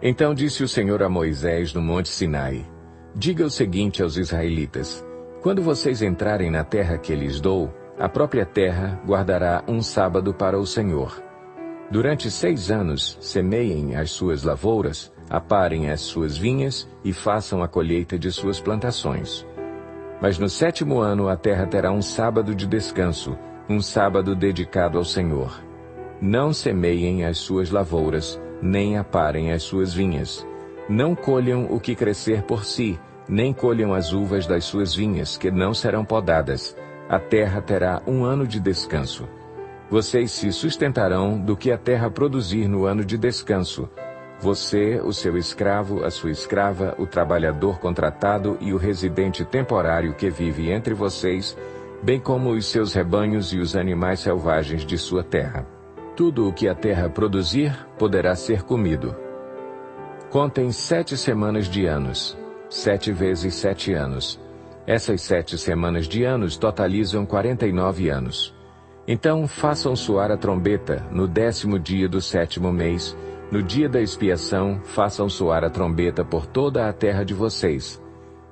Então disse o Senhor a Moisés no monte Sinai: Diga o seguinte aos israelitas: Quando vocês entrarem na terra que lhes dou, a própria terra guardará um sábado para o Senhor. Durante 6 anos semeiem as suas lavouras, aparem as suas vinhas e façam a colheita de suas plantações. Mas no 7º ano a terra terá um sábado de descanso, um sábado dedicado ao Senhor. Não semeiem as suas lavouras, nem aparem as suas vinhas. Não colham o que crescer por si, nem colham as uvas das suas vinhas, que não serão podadas. A terra terá um ano de descanso. Vocês se sustentarão do que a terra produzir no ano de descanso. Você, o seu escravo, a sua escrava, o trabalhador contratado e o residente temporário que vive entre vocês, bem como os seus rebanhos e os animais selvagens de sua terra. Tudo o que a terra produzir poderá ser comido. Contem 7 semanas de anos, 7 vezes 7 anos. Essas 7 semanas de anos totalizam 49 anos. Então façam soar a trombeta no 10º dia do 7º mês. No dia da expiação, façam soar a trombeta por toda a terra de vocês.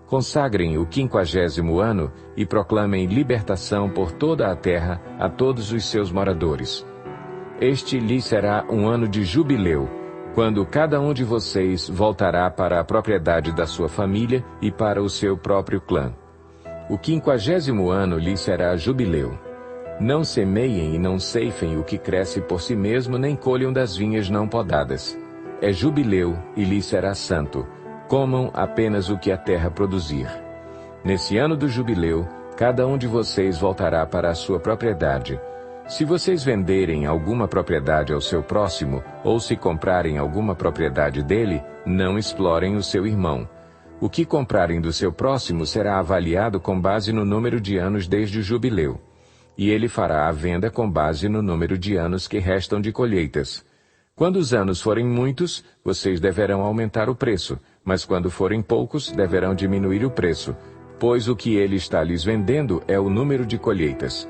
Consagrem o 50º ano e proclamem libertação por toda a terra a todos os seus moradores. Este lhes será um ano de jubileu, quando cada um de vocês voltará para a propriedade da sua família e para o seu próprio clã. O 50º ano lhes será jubileu. Não semeiem e não ceifem o que cresce por si mesmo, nem colham das vinhas não podadas. É jubileu e lhes será santo. Comam apenas o que a terra produzir. Nesse ano do jubileu, cada um de vocês voltará para a sua propriedade. Se vocês venderem alguma propriedade ao seu próximo, ou se comprarem alguma propriedade dele, não explorem o seu irmão. O que comprarem do seu próximo será avaliado com base no número de anos desde o jubileu. E ele fará a venda com base no número de anos que restam de colheitas. Quando os anos forem muitos, vocês deverão aumentar o preço, mas quando forem poucos, deverão diminuir o preço, pois o que ele está lhes vendendo é o número de colheitas.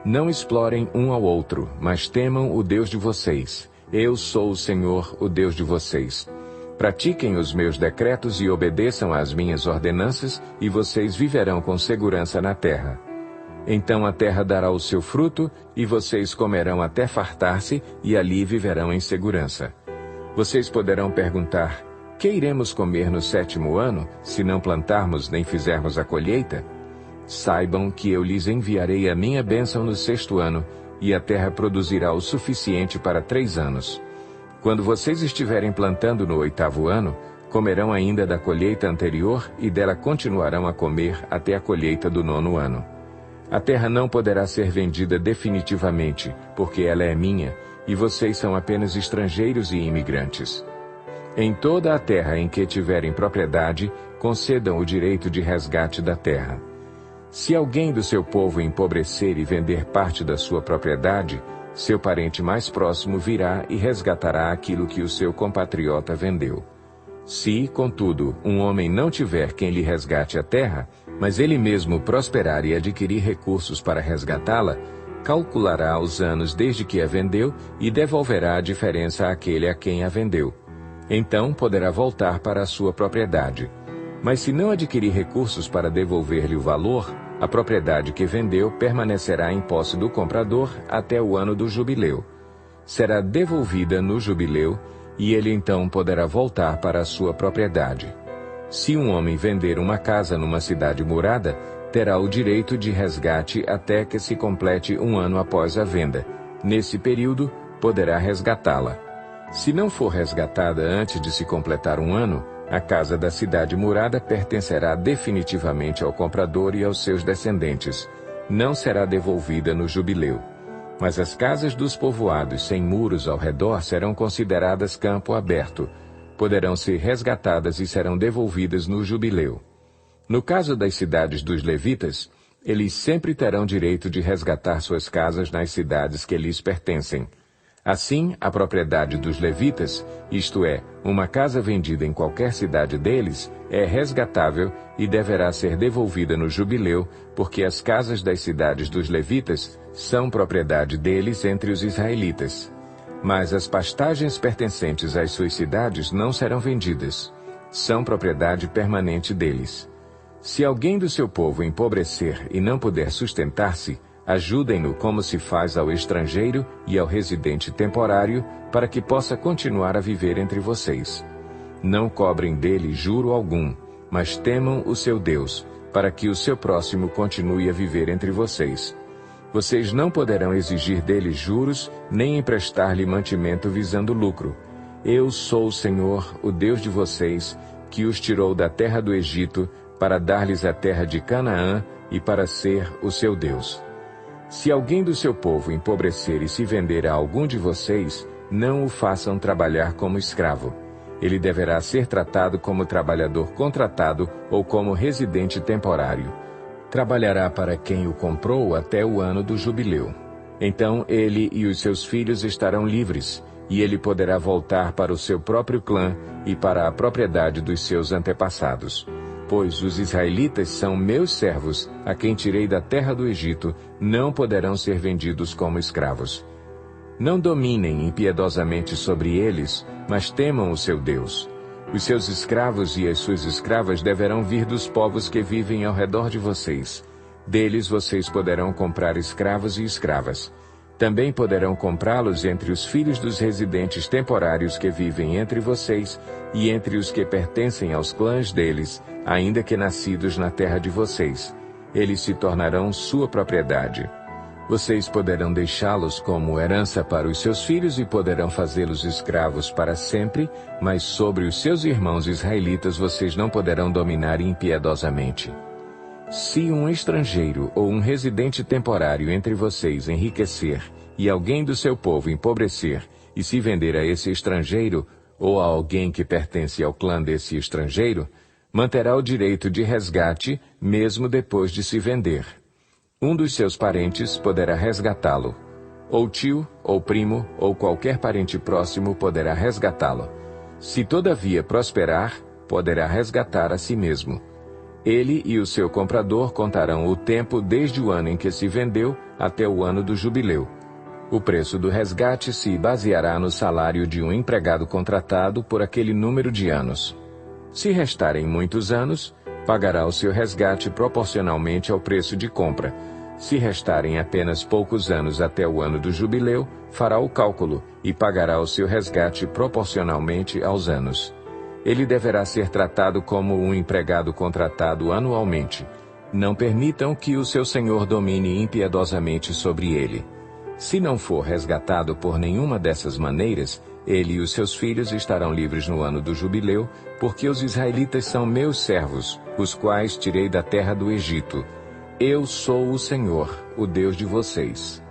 Não explorem um ao outro, mas temam o Deus de vocês. Eu sou o Senhor, o Deus de vocês. Pratiquem os meus decretos e obedeçam às minhas ordenanças, e vocês viverão com segurança na terra. Então a terra dará o seu fruto, e vocês comerão até fartar-se, e ali viverão em segurança. Vocês poderão perguntar: que iremos comer no 7º ano, se não plantarmos nem fizermos a colheita? Saibam que eu lhes enviarei a minha bênção no 6º ano, e a terra produzirá o suficiente para 3 anos. Quando vocês estiverem plantando no 8º ano, comerão ainda da colheita anterior, e dela continuarão a comer até a colheita do 9º ano. A terra não poderá ser vendida definitivamente, porque ela é minha, e vocês são apenas estrangeiros e imigrantes. Em toda a terra em que tiverem propriedade, concedam o direito de resgate da terra. Se alguém do seu povo empobrecer e vender parte da sua propriedade, seu parente mais próximo virá e resgatará aquilo que o seu compatriota vendeu. Se, contudo, um homem não tiver quem lhe resgate a terra, mas ele mesmo prosperar e adquirir recursos para resgatá-la, calculará os anos desde que a vendeu e devolverá a diferença àquele a quem a vendeu. Então poderá voltar para a sua propriedade. Mas se não adquirir recursos para devolver-lhe o valor, a propriedade que vendeu permanecerá em posse do comprador até o ano do jubileu. Será devolvida no jubileu, e ele então poderá voltar para a sua propriedade. Se um homem vender uma casa numa cidade murada, terá o direito de resgate até que se complete 1 ano após a venda. Nesse período, poderá resgatá-la. Se não for resgatada antes de se completar 1 ano, a casa da cidade murada pertencerá definitivamente ao comprador e aos seus descendentes. Não será devolvida no jubileu. Mas as casas dos povoados sem muros ao redor serão consideradas campo aberto. Poderão ser resgatadas e serão devolvidas no jubileu. No caso das cidades dos levitas, eles sempre terão direito de resgatar suas casas nas cidades que lhes pertencem. Assim, a propriedade dos levitas, isto é, uma casa vendida em qualquer cidade deles, é resgatável e deverá ser devolvida no jubileu, porque as casas das cidades dos levitas são propriedade deles entre os israelitas. mas as pastagens pertencentes às suas cidades não serão vendidas. São propriedade permanente deles. Se alguém do seu povo empobrecer e não puder sustentar-se, ajudem-no como se faz ao estrangeiro e ao residente temporário, para que possa continuar a viver entre vocês. Não cobrem dele juro algum, mas temam o seu Deus, para que o seu próximo continue a viver entre vocês. Vocês não poderão exigir dele juros, nem emprestar-lhe mantimento visando lucro. Eu sou o Senhor, o Deus de vocês, que os tirou da terra do Egito, para dar-lhes a terra de Canaã e para ser o seu Deus. Se alguém do seu povo empobrecer e se vender a algum de vocês, não o façam trabalhar como escravo. Ele deverá ser tratado como trabalhador contratado ou como residente temporário. Trabalhará para quem o comprou até o ano do jubileu. Então ele e os seus filhos estarão livres, e ele poderá voltar para o seu próprio clã e para a propriedade dos seus antepassados. Pois os israelitas são meus servos, a quem tirei da terra do Egito, não poderão ser vendidos como escravos. Não dominem impiedosamente sobre eles, mas temam o seu Deus. Os seus escravos e as suas escravas deverão vir dos povos que vivem ao redor de vocês. Deles vocês poderão comprar escravos e escravas. Também poderão comprá-los entre os filhos dos residentes temporários que vivem entre vocês e entre os que pertencem aos clãs deles, ainda que nascidos na terra de vocês. Eles se tornarão sua propriedade. Vocês poderão deixá-los como herança para os seus filhos e poderão fazê-los escravos para sempre, mas sobre os seus irmãos israelitas vocês não poderão dominar impiedosamente. Se um estrangeiro ou um residente temporário entre vocês enriquecer e alguém do seu povo empobrecer e se vender a esse estrangeiro ou a alguém que pertence ao clã desse estrangeiro, manterá o direito de resgate mesmo depois de se vender. Um dos seus parentes poderá resgatá-lo. Ou tio, ou primo, ou qualquer parente próximo poderá resgatá-lo. Se todavia prosperar, poderá resgatar a si mesmo. Ele e o seu comprador contarão o tempo desde o ano em que se vendeu até o ano do jubileu. O preço do resgate se baseará no salário de um empregado contratado por aquele número de anos. Se restarem muitos anos, pagará o seu resgate proporcionalmente ao preço de compra. Se restarem apenas poucos anos até o ano do jubileu, fará o cálculo e pagará o seu resgate proporcionalmente aos anos. Ele deverá ser tratado como um empregado contratado anualmente. Não permitam que o seu senhor domine impiedosamente sobre ele. Se não for resgatado por nenhuma dessas maneiras, ele e os seus filhos estarão livres no ano do jubileu, porque os israelitas são meus servos, os quais tirei da terra do Egito. Eu sou o Senhor, o Deus de vocês.